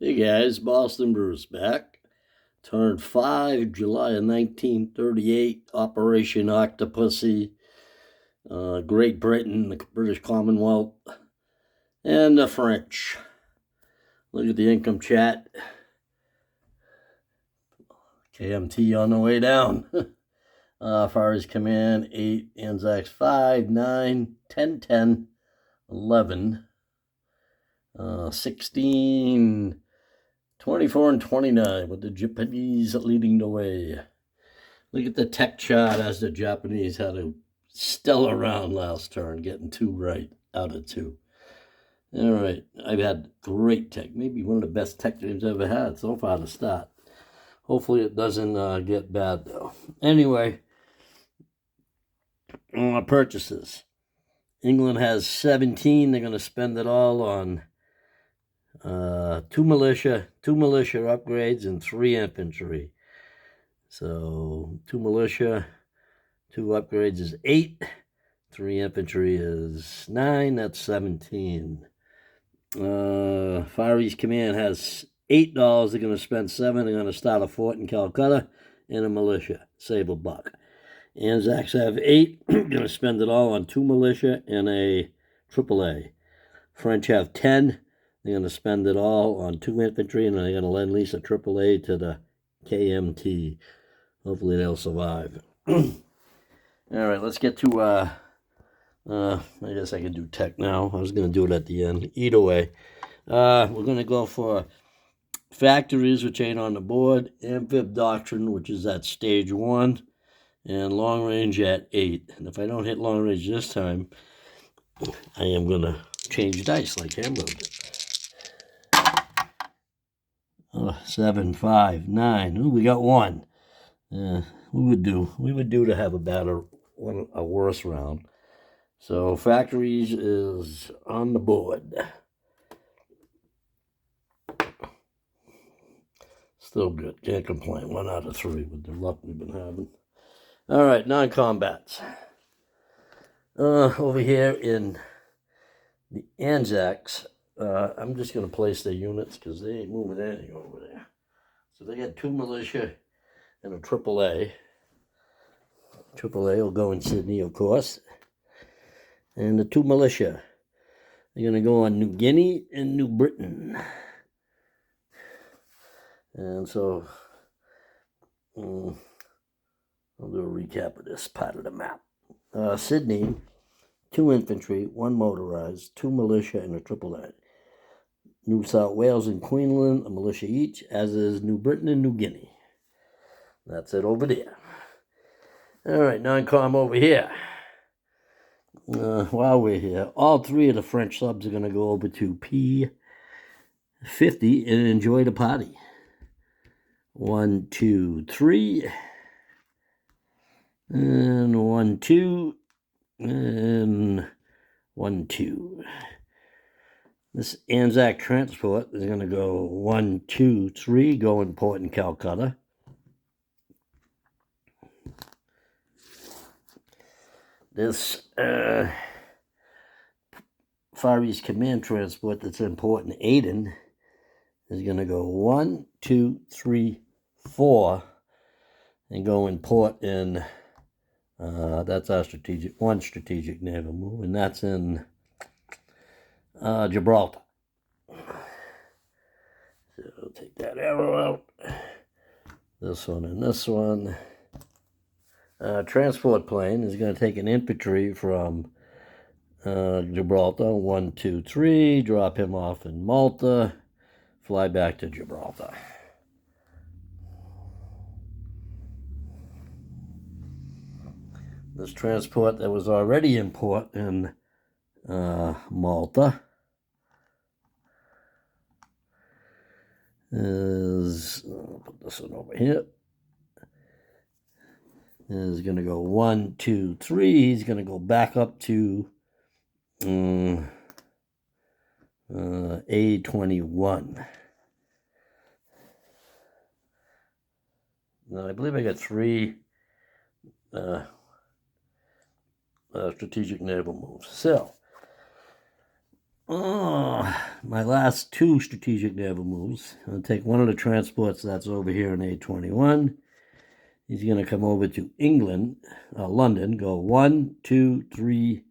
Hey guys, Boston Bruce back. Turned 5 July of 1938, Operation Octopussy, Great Britain, the British Commonwealth, and the French. Look at the income chat. KMT on the way down. Far as command 8, Anzacs 5, 9, 10, 10, 11, 16, 24, and 29, with the Japanese leading the way. Look at the tech chart as the Japanese had a stellar round last turn, getting 2 right out of 2. All right, I've had great tech, maybe one of the best tech games I've ever had so far to start. Hopefully it doesn't get bad though. Anyway, purchases. England has 17. They're going to spend it all on two militia upgrades, and 3 infantry. So 2 militia, 2 upgrades is 8. 3 infantry is 9. That's 17. Far East Command has $8. They're going to spend 7. They're going to start a fort in Calcutta and a militia. Save a buck. Anzacs have 8. Going to spend it all on 2 militia and a AAA. French have 10. They're going to spend it all on 2 infantry, and they're going to lend lease a AAA to the KMT. Hopefully they'll survive. All right, let's get to, I guess I can do tech now. I was going to do it at the end. Either way, we're going to go for factories, which ain't on the board, amphib doctrine, which is at stage 1, and long range at 8. And if I don't hit long range this time, I am going to change dice like Hambo did. 7, 5, 9. Ooh, we got 1. We would do to have a worse round. So factories is on the board. Still good. Can't complain. 1 out of 3 with the luck we've been having. All right, non-combats. Over here in the Anzacs, I'm just going to place their units because they ain't moving anything over there. So they got 2 militia and a AAA. AAA will go in Sydney, of course. And the 2 militia. They're going to go on New Guinea and New Britain. And so I'll do a recap of this part of the map. Sydney, 2 infantry, 1 motorized, 2 militia, and a AAA. New South Wales and Queensland, a militia each, as is New Britain and New Guinea. That's it over there. All right, non-com over here. While we're here, all 3 of the French subs are going to go over to P50 and enjoy the party. 1, 2, 3. And 1, 2. And 1, 2. This Anzac transport is going to go 1, 2, 3, go in port in Calcutta. This Far East Command transport that's in port in Aden is going to go 1, 2, 3, 4, and go in port in, that's our one strategic naval move, and that's in Gibraltar. So I'll take that arrow out. This one and this one. Transport plane is going to take an infantry from Gibraltar, 1, 2, 3, drop him off in Malta, fly back to Gibraltar. This transport that was already in port in Malta is, I'll put this one over here, is going to go 1, 2, 3. He's going to go back up to A21. Now, I believe I got 3 strategic naval moves. So, My last two strategic naval moves. I'm going to take one of the transports that's over here in A21. He's going to come over to England, London, go 1, 2, 3,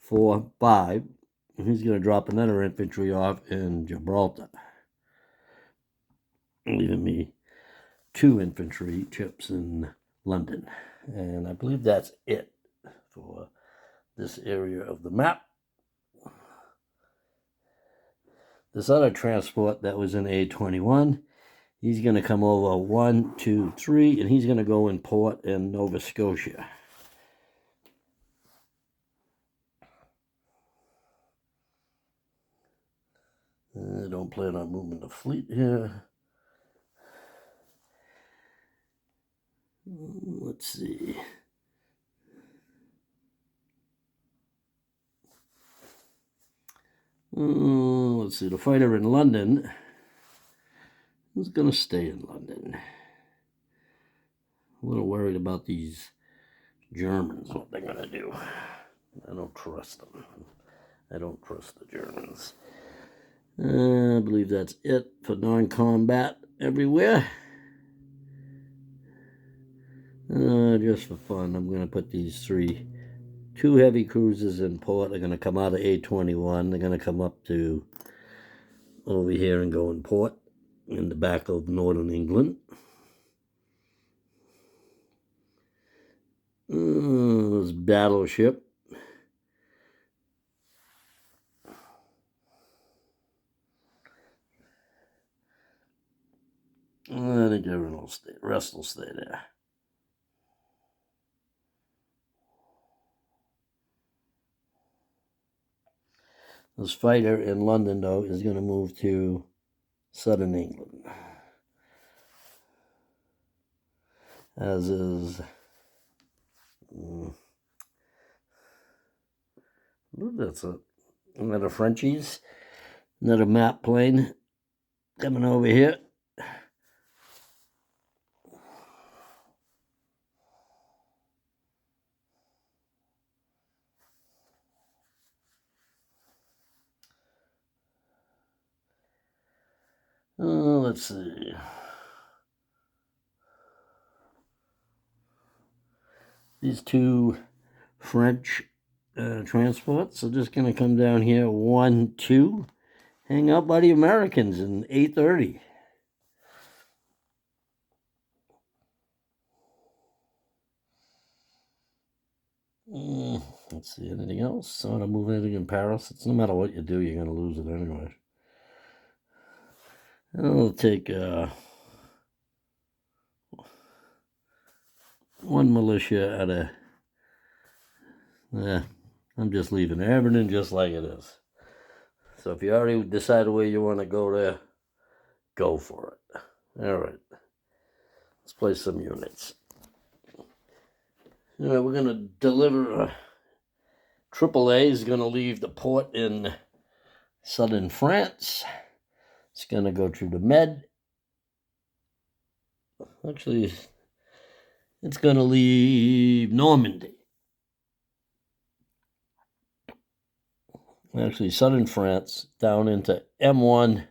4, 5. And he's going to drop another infantry off in Gibraltar, leaving me 2 infantry chips in London. And I believe that's it for this area of the map. This other transport that was in A21, he's going to come over 1, 2, 3, and he's going to go in port in Nova Scotia. I don't plan on moving the fleet here. Let's see. Let's see. The fighter in London is going to stay in London. A little worried about these Germans, what they're going to do. I don't trust them. I don't trust the Germans. I believe that's it for non-combat everywhere. Just for fun, I'm going to put these 2 heavy cruisers in port. They're going to come out of A21. They're going to come up to over here and go in port in the back of northern England. This battleship. I think everyone will stay. The rest will stay there. This fighter in London, though, is going to move to southern England. As is... that's another Frenchies. Another map plane coming over here. Let's see. These 2 French transports are just going to come down here 1, 2, hang out by the Americans in 8:30. Let's see, anything else? I want to move anything in Paris. It's no matter what you do, you're going to lose it anyway. I'll take 1 militia out of... I'm just leaving everything just like it is. So if you already decided where you want to go there, go for it. All right. Let's play some units. All right, we're going to deliver... AAA is going to leave the port in southern France. It's going to go through the Med. Actually, it's going to leave Normandy. Actually, southern France, down into M1,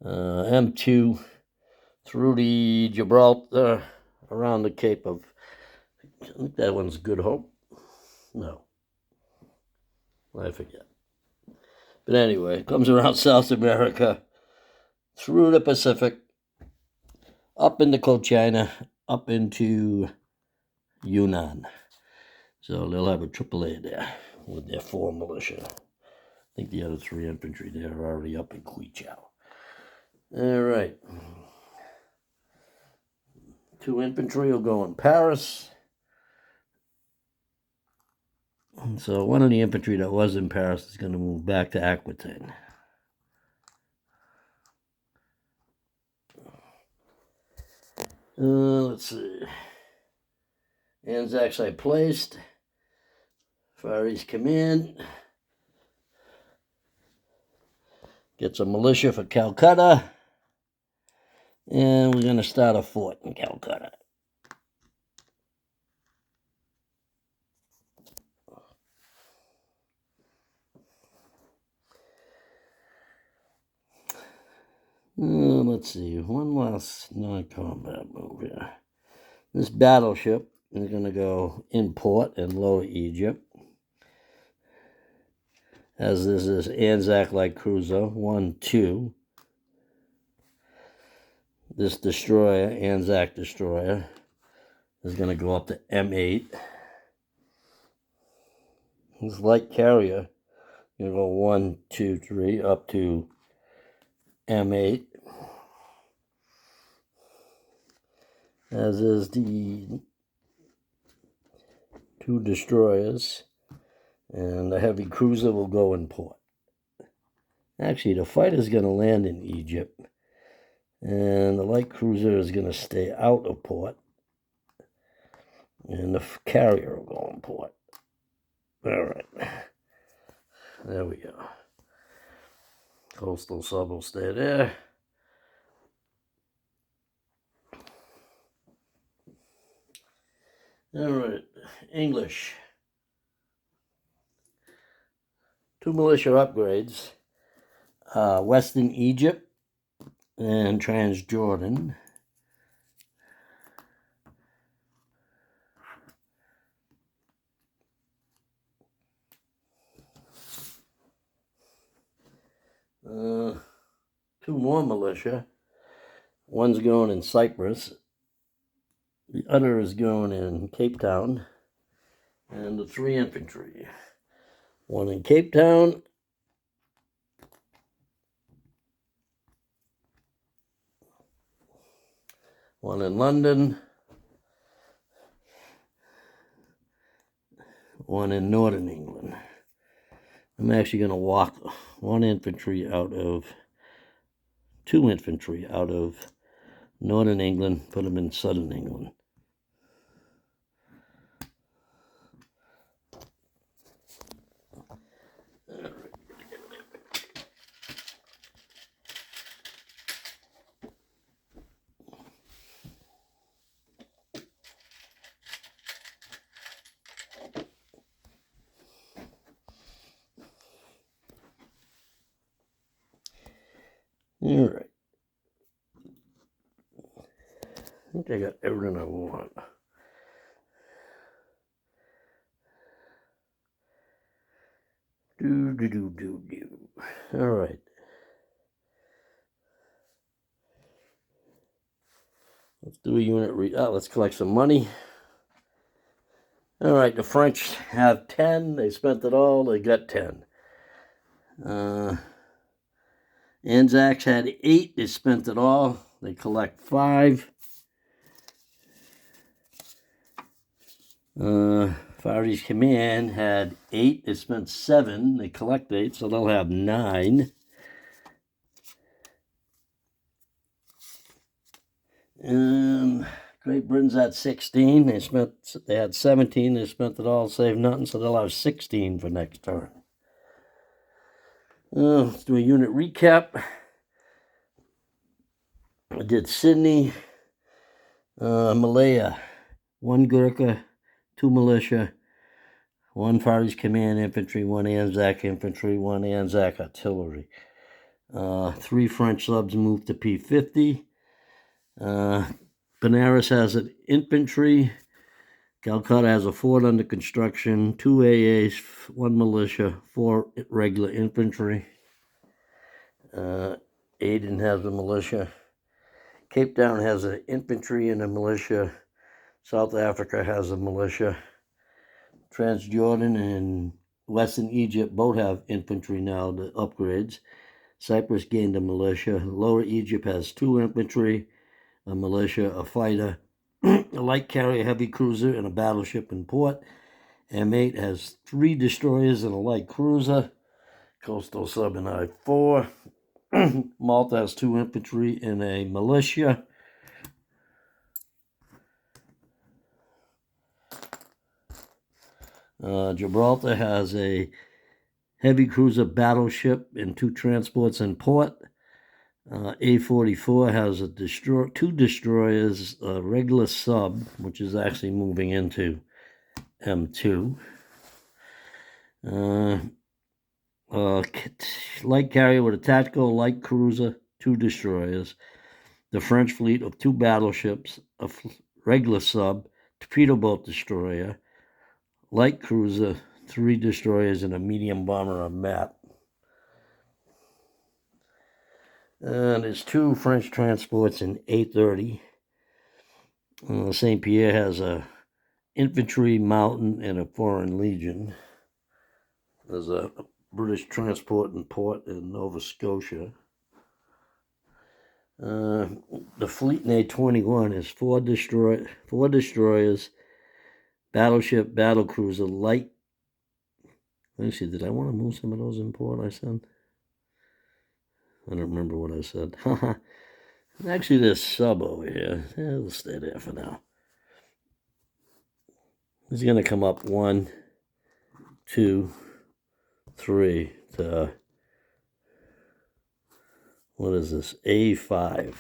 M2, through the Gibraltar, around the Cape of... I think that one's Good Hope. No. I forget. But anyway, it comes around South America, through the Pacific, up into Cochinchina, up into Yunnan. So they'll have a AAA there with their 4 militia. I think the other 3 infantry there are already up in Kwichao. All right. 2 infantry will go in Paris. And so one of the infantry that was in Paris is going to move back to Aquitaine. Let's see. Anzacs I placed. Far East Command. Get some militia for Calcutta. And we're going to start a fort in Calcutta. Let's see, one last non-combat move here. This battleship is going to go in port in Lower Egypt. As this is Anzac light cruiser 1-2. This destroyer, Anzac destroyer, is going to go up to M8. This light carrier is going to go 1, 2, 3 up to M8. As is the 2 destroyers. And the heavy cruiser will go in port. Actually, the fighter's going to land in Egypt. And the light cruiser is going to stay out of port. And the carrier will go in port. All right. There we go. Coastal sub will stay there. All right. English. 2 militia upgrades. Western Egypt and Transjordan. Two more militia. One's going in Cyprus. The other is going in Cape Town. And the 3 infantry. One in Cape Town. One in London. One in Northern England. I'm actually going to walk 2 infantry out of Northern England, put them in Southern England. All right. I think I got everything I want. All right. Let's do a unit let's collect some money. All right, the French have 10. They spent it all. They got 10. Anzacs had 8. They spent it all. They collect 5. Far East Command had 8. They spent 7. They collect 8, so they'll have 9. Great Britain's at 16. They had 17. They spent it all, saved nothing, so they'll have 16 for next turn. Let's do a unit recap. I did Sydney, Malaya, 1 Gurkha, 2 militia, 1 Far East Command infantry, 1 Anzac infantry, 1 Anzac artillery. 3 French subs moved to P50. Benares has an infantry. Calcutta has a fort under construction, 2 AAs, 1 militia, 4 regular infantry. Aden has a militia. Cape Town has an infantry and a militia. South Africa has a militia. Transjordan and Western Egypt both have infantry now, the upgrades. Cyprus gained a militia. Lower Egypt has 2 infantry, a militia, a fighter, a light carrier, heavy cruiser, and a battleship in port. M8 has 3 destroyers and a light cruiser. Coastal sub and I-4. Malta has 2 infantry and a militia. Gibraltar has a heavy cruiser battleship and 2 transports in port. A44 has 2 destroyers, a regular sub, which is actually moving into M2. Light carrier with a tactical light cruiser 2 destroyers, the French fleet of 2 battleships, a regular sub, torpedo boat destroyer, light cruiser, 3 destroyers, and a medium bomber on map. And there's 2 French transports in A30. St. Pierre has a infantry, mountain, and a foreign legion. There's a British transport and port in Nova Scotia. The fleet in A21 is 4 destroyers, battleship, battlecruiser, light. Let me see, did I want to move some of those in port I said? I don't remember what I said. Actually, there's sub over here. Yeah, we'll stay there for now. It's going to come up 1, 2, 3 to, what is this, A5.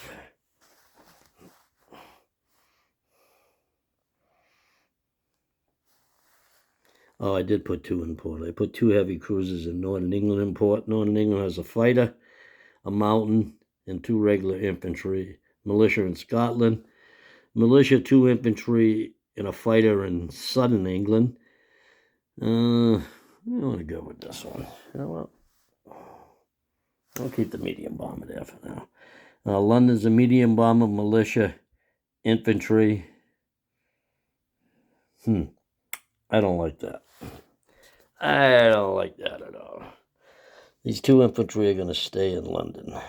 Oh, I did put 2 in port. I put 2 heavy cruisers in Northern England in port. Northern England has a fighter, a mountain, and 2 regular infantry. Militia in Scotland. Militia, 2 infantry, and a fighter in Southern England. I want to go with this one. You know what? I'll keep the medium bomber there for now. London's a medium bomber, militia, infantry. I don't like that. I don't like that at all. These 2 infantry are going to stay in London.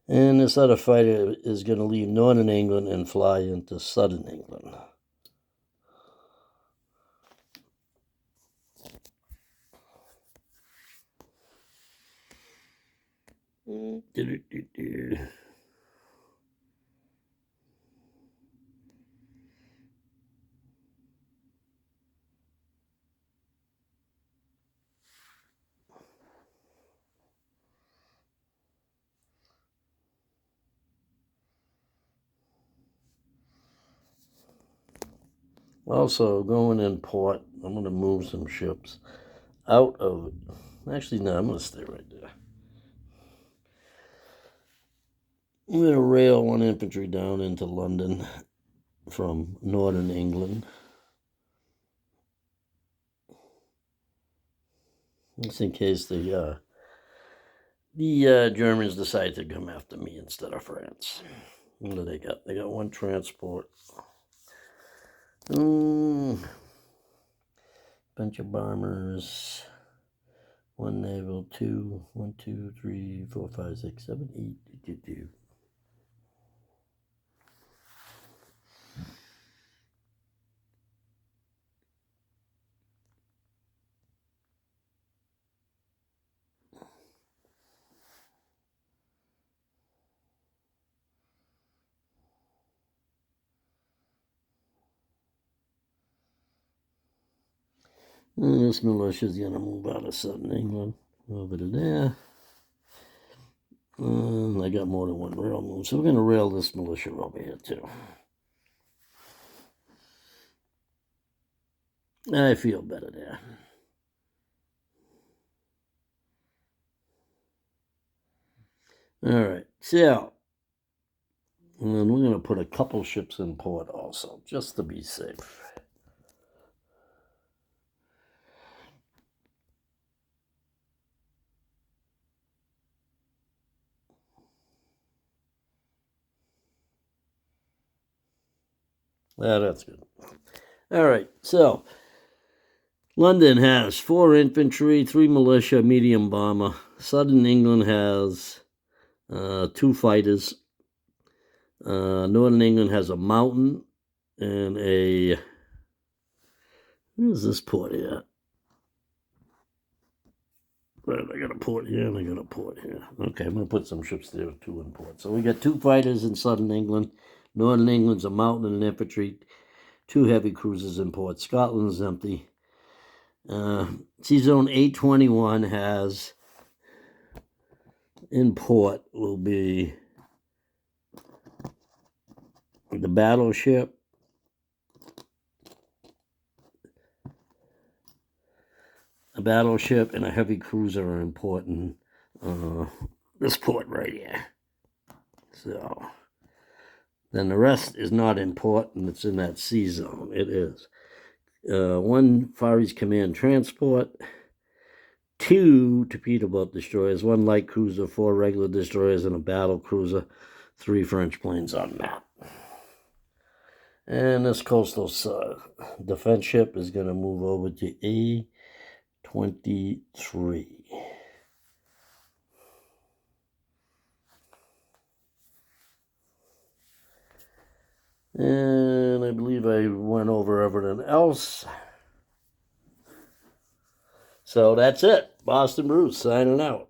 And this other fighter is going to leave Northern England and fly into Southern England. Also, going in port, I'm going to move some ships out of it. Actually, no, I'm going to stay right there. I'm going to rail 1 infantry down into London from Northern England. Just in case the Germans decide to come after me instead of France. What do they got? They got 1 transport. Bunch of bombers. 1 naval, 2, 1, 2, 3, 4, 5, 6, 7, 8, 2. And this militia's going to move out of Southern England over to there. And I got more than 1 rail move, so we're going to rail this militia over here too. I feel better there. All right, so, and we're going to put a couple ships in port also, just to be safe. That's good. All right, so London has 4 infantry, 3 militia, medium bomber. Southern England has 2 fighters. Northern England has a mountain and a... Where's this port at? Right, I got a port here and I got a port here. Okay, I'm going to put some ships there, 2 in port. So we got 2 fighters in Southern England. Northern England's a mountain and infantry. 2 heavy cruisers in port. Scotland's empty. Sea Zone 821 has in port will be the battleship, A battleship and a heavy cruiser are important. This port right here. So then the rest is not important. It's in that sea zone. It is. 1 Far East Command transport, 2 torpedo boat destroyers, 1 light cruiser, 4 regular destroyers, and a battle cruiser, 3 French planes on map. And this coastal defense ship is going to move over to A23. And I believe I went over everything else. So that's it. Boston Bruce signing out.